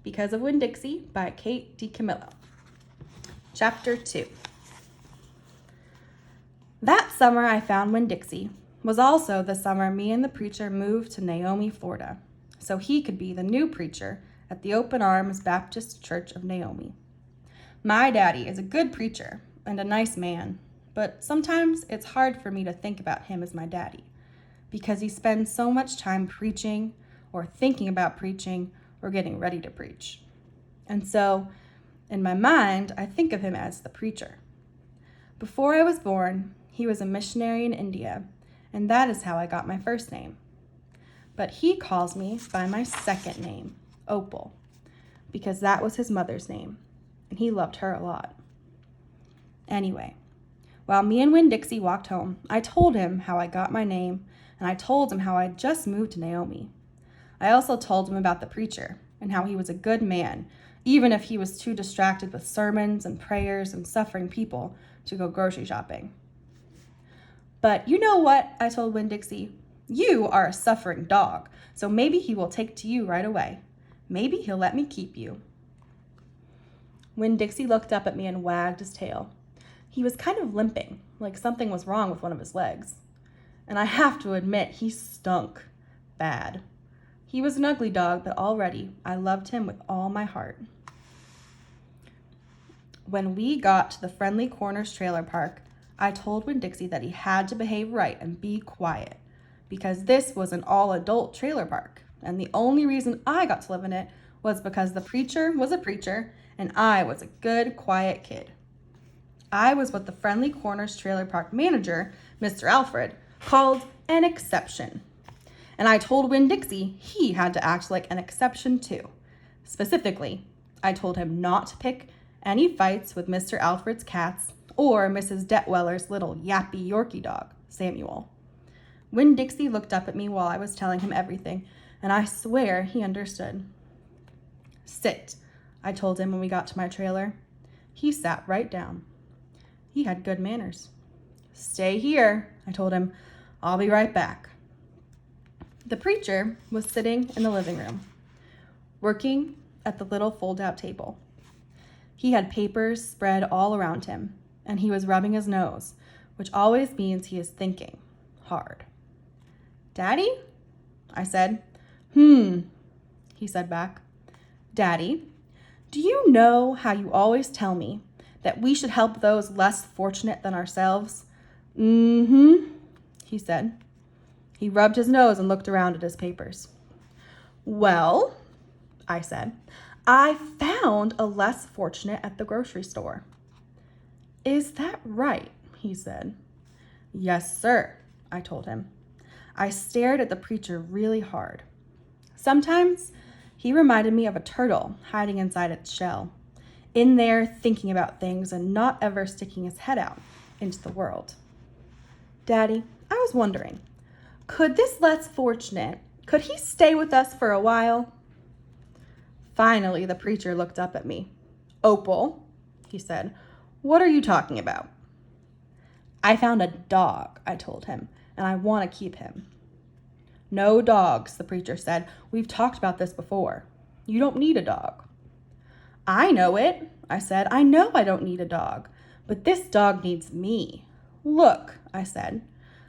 Because of Winn-Dixie by Kate DiCamillo. Chapter 2. That summer I found Winn-Dixie was also the summer me and the preacher moved to Naomi, Florida, so he could be the new preacher at the Open Arms Baptist Church of Naomi. My daddy is a good preacher and a nice man, but sometimes it's hard for me to think about him as my daddy because he spends so much time preaching or thinking about preaching or getting ready to preach. And so, in my mind, I think of him as the preacher. Before I was born, he was a missionary in India, and that is how I got my first name. But he calls me by my second name, Opal, because that was his mother's name, and he loved her a lot. Anyway, while me and Winn-Dixie walked home, I told him how I got my name, and I told him how I just moved to Naomi. I also told him about the preacher and how he was a good man, even if he was too distracted with sermons and prayers and suffering people to go grocery shopping. But you know what, I told Winn-Dixie, you are a suffering dog, so maybe he will take to you right away. Maybe he'll let me keep you. Winn-Dixie looked up at me and wagged his tail. He was kind of limping, like something was wrong with one of his legs. And I have to admit, he stunk bad. He was an ugly dog, but already I loved him with all my heart. When we got to the Friendly Corners trailer park, I told Winn-Dixie that he had to behave right and be quiet, because this was an all-adult trailer park, and the only reason I got to live in it was because the preacher was a preacher and I was a good, quiet kid. I was what the Friendly Corners trailer park manager, Mr. Alfred, called an exception. And I told Winn-Dixie he had to act like an exception too. Specifically, I told him not to pick any fights with Mr. Alfred's cats or Mrs. Detweller's little yappy Yorkie dog, Samuel. Winn-Dixie looked up at me while I was telling him everything, and I swear he understood. Sit, I told him when we got to my trailer. He sat right down. He had good manners. Stay here, I told him. I'll be right back. The preacher was sitting in the living room, working at the little fold-out table. He had papers spread all around him, and he was rubbing his nose, which always means he is thinking hard. Daddy? I said. He said back. Daddy, do you know how you always tell me that we should help those less fortunate than ourselves? He said. He rubbed his nose and looked around at his papers. Well, I said, I found a less fortunate at the grocery store. Is that right? He said. Yes, sir, I told him. I stared at the preacher really hard. Sometimes he reminded me of a turtle hiding inside its shell, in there thinking about things and not ever sticking his head out into the world. Daddy, I was wondering, could this less fortunate, could he stay with us for a while? Finally, the preacher looked up at me. Opal, he said, what are you talking about? I found a dog, I told him, and I want to keep him. No dogs, the preacher said. We've talked about this before. You don't need a dog. I know it, I said. I know I don't need a dog, but this dog needs me. Look, I said.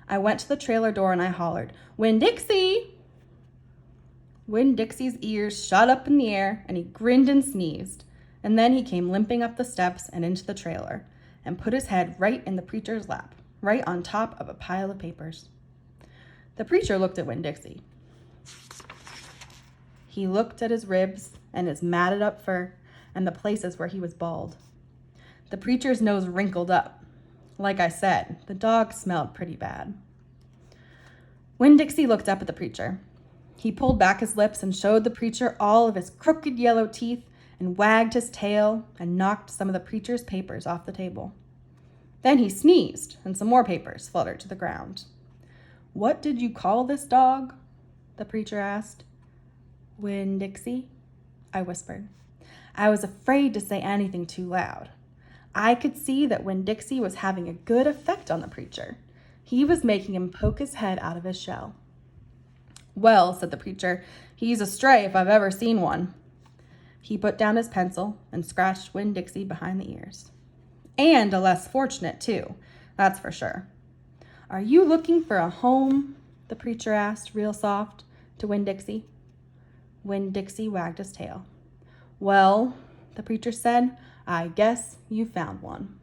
I went to the trailer door and I hollered, Winn-Dixie! Winn-Dixie's ears shot up in the air and he grinned and sneezed. And then he came limping up the steps and into the trailer and put his head right in the preacher's lap, right on top of a pile of papers. The preacher looked at Winn-Dixie. He looked at his ribs and his matted up fur and the places where he was bald. The preacher's nose wrinkled up. Like I said, the dog smelled pretty bad. Winn-Dixie looked up at the preacher. He pulled back his lips and showed the preacher all of his crooked yellow teeth and wagged his tail and knocked some of the preacher's papers off the table. Then he sneezed and some more papers fluttered to the ground. What did you call this dog? The preacher asked. Winn-Dixie, I whispered. I was afraid to say anything too loud. I could see that Winn-Dixie was having a good effect on the preacher. He was making him poke his head out of his shell. Well, said the preacher, he's a stray if I've ever seen one. He put down his pencil and scratched Winn-Dixie behind the ears. And a less fortunate, too, that's for sure. "Are you looking for a home?" the preacher asked, real soft, to Winn-Dixie. Winn-Dixie wagged his tail. "Well," the preacher said, "I guess you found one."